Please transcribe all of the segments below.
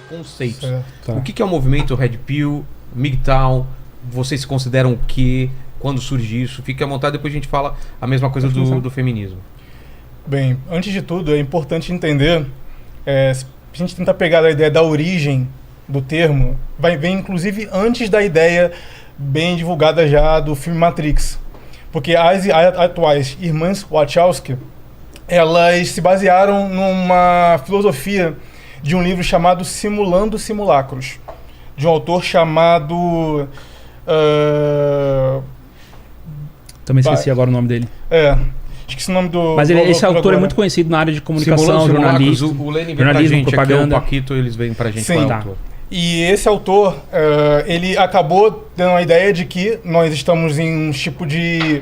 conceitos. Tá. O que é o movimento Red Pill, MGTOW? Vocês se consideram o quê? Quando surge isso? Fique à vontade, depois a gente fala a mesma coisa do feminismo. Bem, antes de tudo, é importante entender, se a gente tentar pegar a ideia da origem do termo, vem inclusive antes da ideia bem divulgada já do filme Matrix. Porque as atuais irmãs Wachowski, elas se basearam numa filosofia de um livro chamado Simulando Simulacros, de um autor chamado... Também esqueci agora o nome dele. Esqueci o nome do... Mas esse autor é muito conhecido na área de comunicação, jornalismo, o Lênin vem pra gente, propaganda. Aqui, o Paquito, eles vêm pra gente. Sim, tá. E esse autor, ele acabou dando a ideia de que nós estamos em um tipo de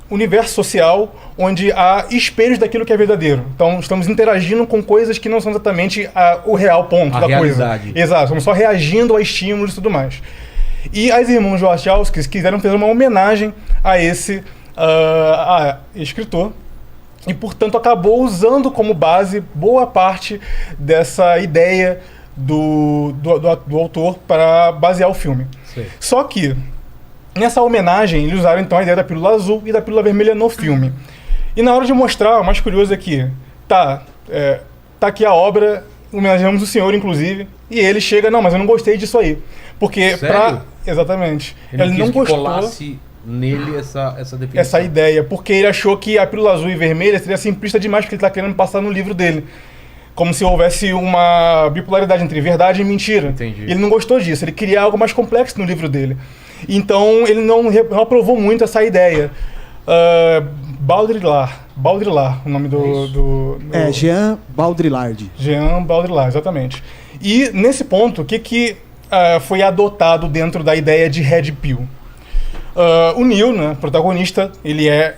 universo social onde há espelhos daquilo que é verdadeiro. Então, estamos interagindo com coisas que não são exatamente o real ponto da realidade. Coisa. Exato, estamos só reagindo a estímulos e tudo mais. E as irmãs Wachowski quiseram fazer uma homenagem a esse escritor e, portanto, acabou usando como base boa parte dessa ideia do autor para basear o filme. Sim. Só que, nessa homenagem, eles usaram então a ideia da pílula azul e da pílula vermelha no filme. E na hora de mostrar, o mais curioso é que tá aqui a obra, homenageamos o senhor, inclusive, e ele chega, não, mas eu não gostei disso aí. Porque Sério? Exatamente. Ele não gostou colasse nele essa definição. essa ideia, porque ele achou que a pílula azul e vermelha seria simplista demais, porque ele está querendo passar no livro dele. Como se houvesse uma bipolaridade entre verdade e mentira. Entendi. Ele não gostou disso, ele queria algo mais complexo no livro dele. Então ele não aprovou muito essa ideia. Baudrillard, o nome do Jean Baudrillard. Jean Baudrillard, exatamente. E nesse ponto, o que foi adotado dentro da ideia de Red Pill? O Neo, né, protagonista, ele é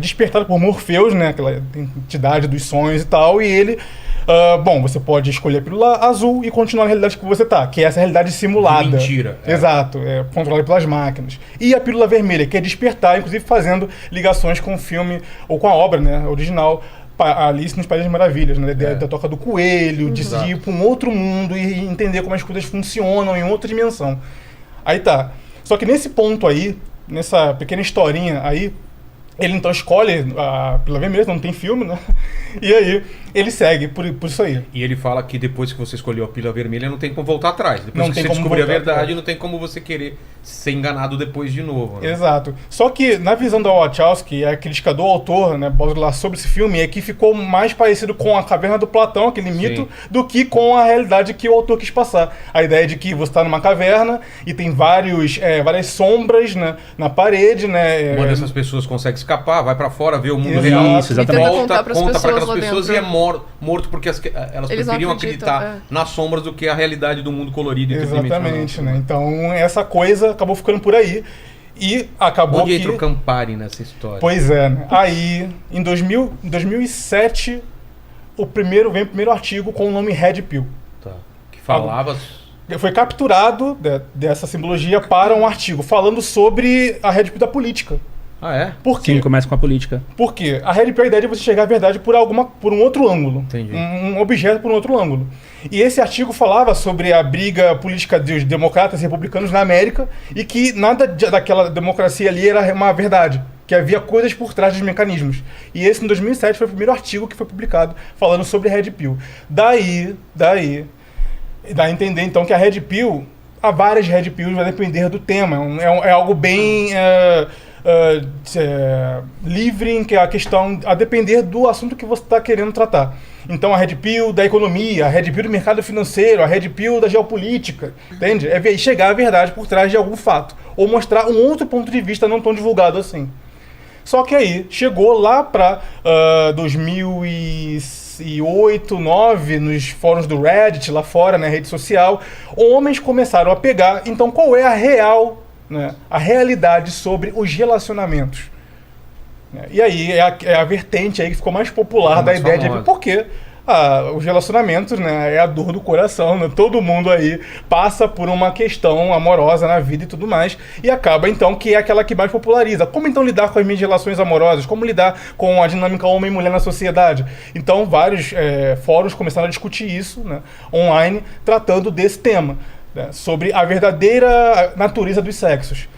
despertado por Morpheus, né, aquela entidade dos sonhos e tal, e ele... você pode escolher a pílula azul e continuar na realidade que você tá, que é essa realidade simulada. De mentira. Exato, controlada pelas máquinas. E a pílula vermelha, que é despertar, inclusive fazendo ligações com o filme, ou com a obra, né, original, Alice nos Países das Maravilhas, né, da toca do coelho, de ir para um outro mundo e entender como as coisas funcionam em outra dimensão. Aí tá. Só que nesse ponto aí, nessa pequena historinha aí, ele então escolhe a pílula vermelha, não tem filme, né? E aí ele segue por isso aí. E ele fala que depois que você escolheu a pílula vermelha, não tem como voltar atrás. Depois Não que tem você como descobrir a voltar verdade, atrás. não tem como você querer ser enganado depois de novo. Né? Exato. Só que na visão da Wachowski, a crítica do autor, né, Baudrillard, sobre esse filme, é que ficou mais parecido com a Caverna do Platão, aquele mito, do que com a realidade que o autor quis passar. A ideia de que você está numa caverna e tem várias sombras, né, na parede, né? Uma dessas pessoas consegue escapar, vai pra fora, vê o mundo Exato. real, Isso, exatamente. volta, pras conta pra pessoas aquelas lá pessoas dentro. e é morto porque elas Eles não preferiam acreditam, acreditar nas sombras do que a realidade do mundo colorido e Exatamente, né? Então essa coisa acabou ficando por aí e acabou Onde que... entra o Campari nessa história? Pois é, né? Aí, em 2007, vem o primeiro artigo com o nome Red Pill. Tá. Que falava... Foi capturado dessa simbologia para um artigo falando sobre a Red Pill da política. Ah, é? Por quê? Sim, começa com a política. Por quê? A Red Pill é a ideia de você chegar à verdade por um outro ângulo. Entendi. Um objeto por um outro ângulo. E esse artigo falava sobre a briga política dos democratas e republicanos na América e que nada daquela democracia ali era uma verdade. Que havia coisas por trás dos mecanismos. E esse, em 2007, foi o primeiro artigo que foi publicado falando sobre Red Pill. Daí dá a entender, então, que a Red Pill, há várias Red Pills, vai depender do tema. É algo bem... livre em que a questão a depender do assunto que você está querendo tratar. Então a Red Pill da economia, a Red Pill do mercado financeiro, a Red Pill da geopolítica, entende? É chegar à verdade por trás de algum fato, ou mostrar um outro ponto de vista não tão divulgado assim. Só que aí, chegou lá para 2008, 2009, nos fóruns do Reddit, lá fora, na rede social, homens começaram a pegar, então qual é a real, né, a realidade sobre os relacionamentos. E aí é a vertente aí que ficou mais popular da ideia de... Por quê? os relacionamentos, né, é a dor do coração, né? Todo mundo aí passa por uma questão amorosa na vida e tudo mais, e acaba então que é aquela que mais populariza. Como então lidar com as minhas relações amorosas? Como lidar com a dinâmica homem e mulher na sociedade? Então vários fóruns começaram a discutir isso, né, online, tratando desse tema, né, sobre a verdadeira natureza dos sexos.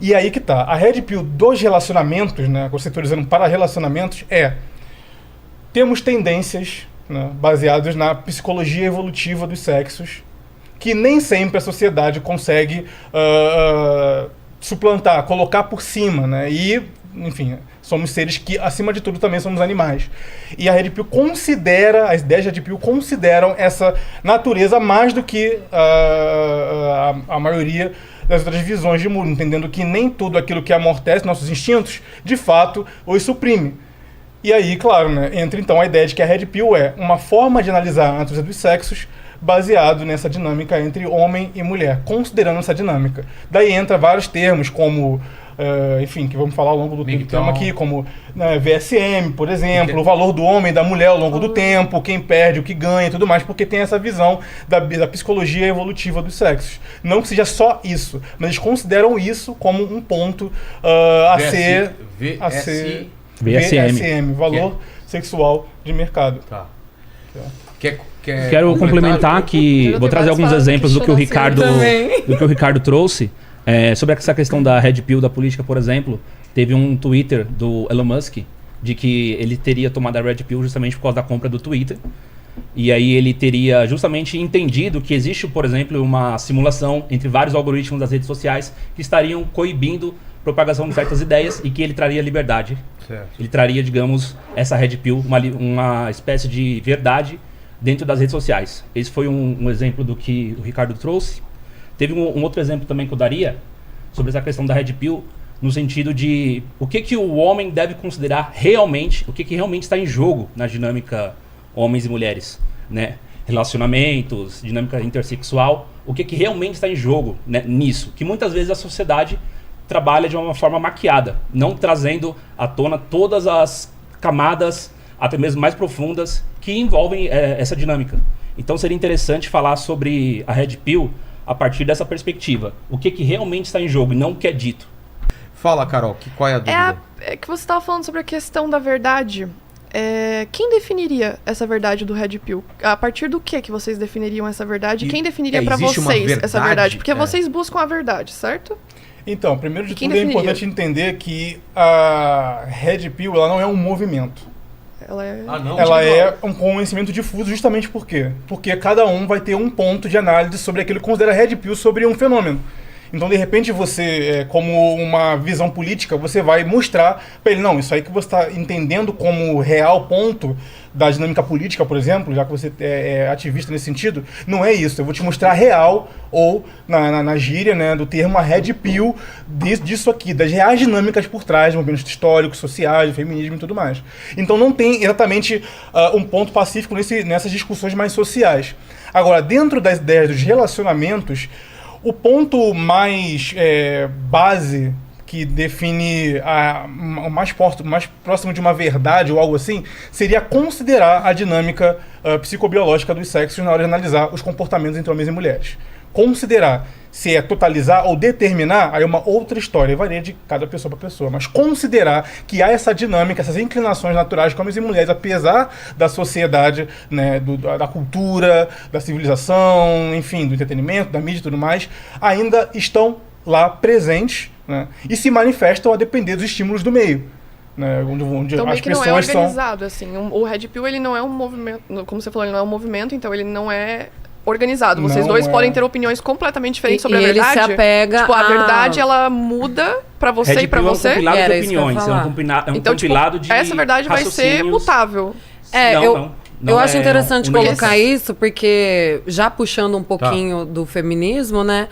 E aí que tá, a Red Pill dos relacionamentos, né, conceitualizando para relacionamentos, temos tendências, né, baseadas na psicologia evolutiva dos sexos, que nem sempre a sociedade consegue suplantar, colocar por cima, né? E, enfim, somos seres que, acima de tudo, também somos animais. E a Red Pill as ideias da Red Pill consideram essa natureza mais do que a maioria das outras visões de mundo, entendendo que nem tudo aquilo que amortece nossos instintos, de fato, os suprime. E aí, claro, né, entra então a ideia de que a Red Pill é uma forma de analisar a natureza dos sexos baseado nessa dinâmica entre homem e mulher, considerando essa dinâmica. Daí entra vários termos como, enfim, que vamos falar ao longo do tema aqui, como, né, VSM, por exemplo, o valor do homem e da mulher ao longo do tempo, quem perde, o que ganha e tudo mais, porque tem essa visão da psicologia evolutiva dos sexos. Não que seja só isso, mas eles consideram isso como um ponto a ser... VSM, valor sexual de mercado. Tá. Quero complementar que vou trazer alguns exemplos do que o Ricardo trouxe sobre essa questão da Red Pill da política, por exemplo. Teve um Twitter do Elon Musk de que ele teria tomado a Red Pill justamente por causa da compra do Twitter. E aí ele teria justamente entendido que existe, por exemplo, uma simulação entre vários algoritmos das redes sociais que estariam coibindo propagação de certas ideias e que ele traria liberdade. Certo. Ele traria, digamos, essa Red Pill, uma espécie de verdade dentro das redes sociais. Esse foi um exemplo do que o Ricardo trouxe. Teve um outro exemplo também que eu daria sobre essa questão da Red Pill, no sentido de o que o homem deve considerar realmente, o que realmente está em jogo na dinâmica homens e mulheres, né? Relacionamentos, dinâmica intersexual, o que realmente está em jogo, né, nisso, que muitas vezes a sociedade trabalha de uma forma maquiada, não trazendo à tona todas as camadas, até mesmo mais profundas, que envolvem essa dinâmica. Então seria interessante falar sobre a Red Pill a partir dessa perspectiva. O que realmente está em jogo e não o que é dito. Fala, Carol, qual é a dúvida? É que você estava falando sobre a questão da verdade. Quem definiria essa verdade do Red Pill? A partir do que vocês definiriam essa verdade? Quem definiria para vocês essa verdade? Porque vocês buscam a verdade, certo? Então, primeiro de tudo é importante entender que a Red Pill ela não é um movimento. Ela é um conhecimento difuso justamente por quê? Porque cada um vai ter um ponto de análise sobre aquilo que considera Red Pill sobre um fenômeno. Então, de repente, você, como uma visão política, você vai mostrar para ele, não, isso aí que você está entendendo como real ponto da dinâmica política, por exemplo, já que você é ativista nesse sentido, não é isso. Eu vou te mostrar real, ou na gíria, né, do termo a Red Pill disso aqui, das reais dinâmicas por trás, de movimentos históricos, sociais, feminismo e tudo mais. Então, não tem exatamente um ponto pacífico nessas discussões mais sociais. Agora, dentro das ideias dos relacionamentos, o ponto mais base que define o mais próximo de uma verdade ou algo assim, seria considerar a dinâmica psicobiológica dos sexos na hora de analisar os comportamentos entre homens e mulheres. Considerar se é totalizar ou determinar, aí é uma outra história, varia de cada pessoa para pessoa, mas considerar que há essa dinâmica, essas inclinações naturais de homens e mulheres, apesar da sociedade, né, da cultura, da civilização, enfim, do entretenimento, da mídia e tudo mais, ainda estão lá presentes, né, e se manifestam a depender dos estímulos do meio. Né, onde então, as que pessoas não é organizado, assim. O Red Pill, ele não é um movimento, como você falou, ele não é um movimento, então ele não é organizado. Vocês dois podem ter opiniões completamente diferentes sobre a verdade. Ele se apega a verdade, ela muda pra você e pra você. É um compilado de opiniões. É um então, compilado de essa verdade vai ser mutável. Eu acho interessante colocar isso, porque já puxando um pouquinho do feminismo, né?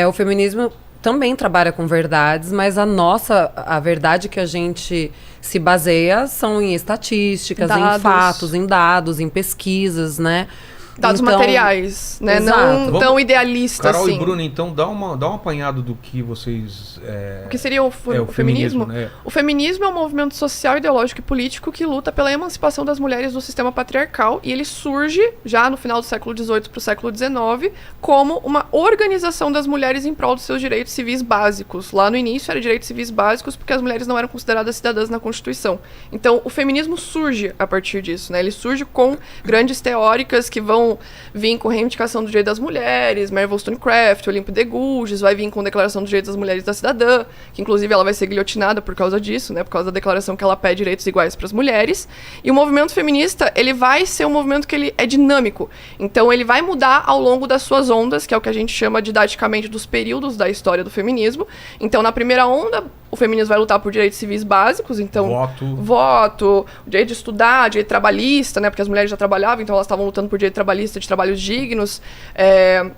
O feminismo também trabalha com verdades, mas a verdade que a gente se baseia são em estatísticas, em fatos, em dados, em pesquisas, né? Dados então, materiais, né? Exato. Não tão idealista Carol assim. e Bruno, então dá um apanhado do que vocês... O que seria o feminismo? Né? O feminismo é um movimento social, ideológico e político que luta pela emancipação das mulheres do sistema patriarcal, e ele surge já no final do século XVIII para o século XIX como uma organização das mulheres em prol dos seus direitos civis básicos. Lá no início era direitos civis básicos porque as mulheres não eram consideradas cidadãs na Constituição. Então o feminismo surge a partir disso, né? Ele surge com grandes teóricas que vão vir com reivindicação do direito das mulheres, Mary Wollstonecraft, Olympe de Gouges, vai vir com declaração dos direitos das mulheres da cidadã, que inclusive ela vai ser guilhotinada por causa disso, né? Por causa da declaração que ela pede direitos iguais para as mulheres. E o movimento feminista, ele vai ser um movimento que ele é dinâmico. Então ele vai mudar ao longo das suas ondas, que é o que a gente chama didaticamente dos períodos da história do feminismo. Então na primeira onda, o feminismo vai lutar por direitos civis básicos, então voto, direito de estudar, direito trabalhista, né, porque as mulheres já trabalhavam, então elas estavam lutando por direito trabalhista, de trabalhos dignos.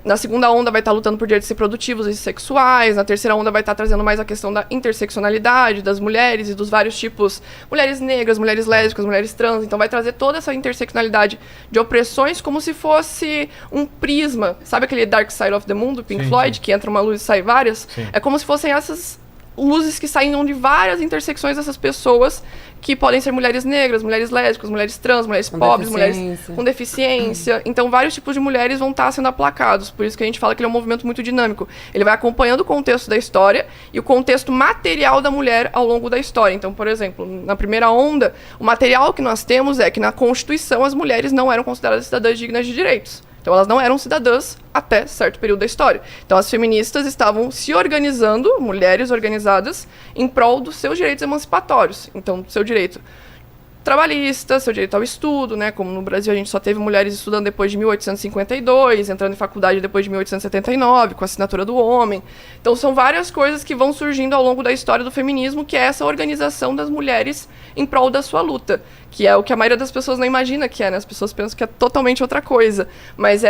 Na segunda onda vai estar lutando por direitos reprodutivos e sexuais. Na terceira onda vai estar trazendo mais a questão da interseccionalidade das mulheres e dos vários tipos, mulheres negras, mulheres lésbicas, mulheres trans. Então vai trazer toda essa interseccionalidade de opressões como se fosse um prisma. Sabe aquele Dark Side of the Moon do Pink Floyd, que entra uma luz e sai várias? Sim. É como se fossem essas luzes que saíam de várias intersecções dessas pessoas, que podem ser mulheres negras, mulheres lésbicas, mulheres trans, mulheres pobres, mulheres com deficiência. Então, vários tipos de mulheres vão estar sendo aplacados. Por isso que a gente fala que ele é um movimento muito dinâmico. Ele vai acompanhando o contexto da história e o contexto material da mulher ao longo da história. Então, por exemplo, na primeira onda, o material que nós temos é que na Constituição as mulheres não eram consideradas cidadãs dignas de direitos. Então elas não eram cidadãs até certo período da história. Então as feministas estavam se organizando, mulheres organizadas, em prol dos seus direitos emancipatórios. Então, do seu direito trabalhista, seu direito ao estudo, né? Como no Brasil a gente só teve mulheres estudando depois de 1852, entrando em faculdade depois de 1879, com a assinatura do homem. Então são várias coisas que vão surgindo ao longo da história do feminismo, que é essa organização das mulheres em prol da sua luta, que é o que a maioria das pessoas não imagina que é, né? As pessoas pensam que é totalmente outra coisa, mas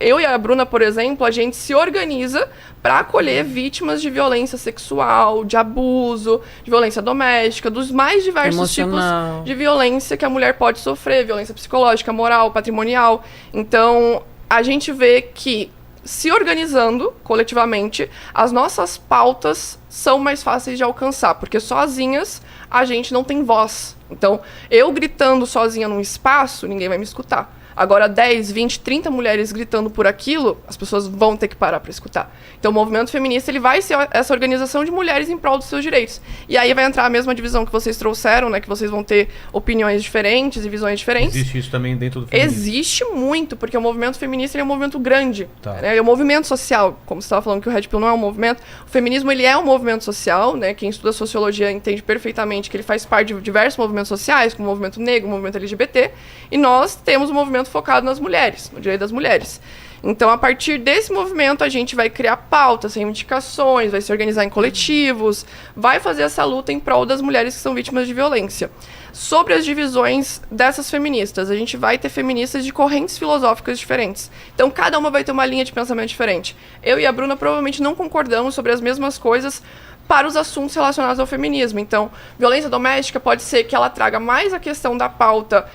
eu e a Bruna, por exemplo, a gente se organiza para acolher vítimas de violência sexual, de abuso, de violência doméstica, dos mais diversos tipos de violência que a mulher pode sofrer, violência psicológica, moral, patrimonial. Então, a gente vê que, se organizando coletivamente, as nossas pautas são mais fáceis de alcançar, porque sozinhas a gente não tem voz. Então, eu gritando sozinha num espaço, ninguém vai me escutar. Agora, 10, 20, 30 mulheres gritando por aquilo, as pessoas vão ter que parar para escutar. Então, o movimento feminista ele vai ser essa organização de mulheres em prol dos seus direitos. E aí vai entrar a mesma divisão que vocês trouxeram, né? Que vocês vão ter opiniões diferentes e visões diferentes. Existe isso também dentro do feminismo? Existe muito, porque o movimento feminista ele é um movimento grande. Tá. Né? É um movimento social. Como você estava falando que o Red Pill não é um movimento, o feminismo ele é um movimento social, né? Quem estuda sociologia entende perfeitamente que ele faz parte de diversos movimentos sociais, como o movimento negro, o movimento LGBT, e nós temos um movimento focado nas mulheres, no direito das mulheres. Então, a partir desse movimento, a gente vai criar pautas, reivindicações, vai se organizar em coletivos, vai fazer essa luta em prol das mulheres que são vítimas de violência. Sobre as divisões dessas feministas, a gente vai ter feministas de correntes filosóficas diferentes. Então, cada uma vai ter uma linha de pensamento diferente. Eu e a Bruna provavelmente não concordamos sobre as mesmas coisas para os assuntos relacionados ao feminismo. Então, violência doméstica pode ser que ela traga mais a questão da pauta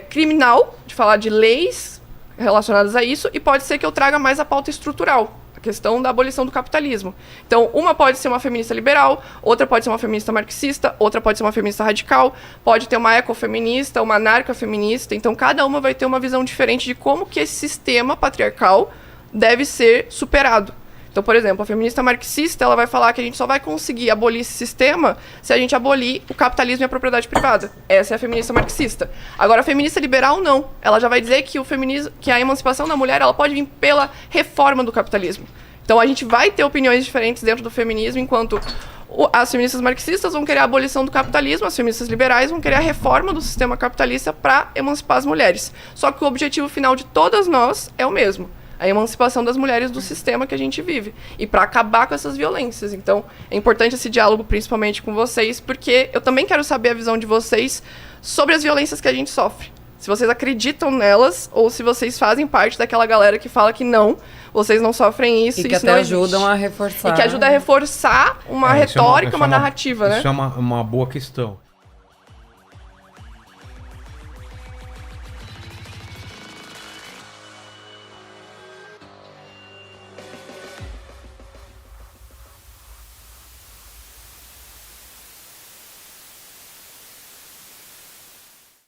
criminal, de falar de leis relacionadas a isso, e pode ser que eu traga mais a pauta estrutural, a questão da abolição do capitalismo. Então, uma pode ser uma feminista liberal, outra pode ser uma feminista marxista, outra pode ser uma feminista radical, pode ter uma ecofeminista, uma anarcafeminista. Então, cada uma vai ter uma visão diferente de como que esse sistema patriarcal deve ser superado. Então, por exemplo, a feminista marxista, ela vai falar que a gente só vai conseguir abolir esse sistema se a gente abolir o capitalismo e a propriedade privada. Essa é a feminista marxista. Agora, a feminista liberal, não. Ela já vai dizer que o feminismo, que a emancipação da mulher, ela pode vir pela reforma do capitalismo. Então, a gente vai ter opiniões diferentes dentro do feminismo, enquanto as feministas marxistas vão querer a abolição do capitalismo, as feministas liberais vão querer a reforma do sistema capitalista para emancipar as mulheres. Só que o objetivo final de todas nós é o mesmo. A emancipação das mulheres do sistema que a gente vive. E para acabar com essas violências. Então, é importante esse diálogo, principalmente com vocês, porque eu também quero saber a visão de vocês sobre as violências que a gente sofre. Se vocês acreditam nelas, ou se vocês fazem parte daquela galera que fala que não, vocês não sofrem isso. E que isso até não ajudam a reforçar. E que ajuda a reforçar uma retórica, uma narrativa, né? Isso é uma boa questão.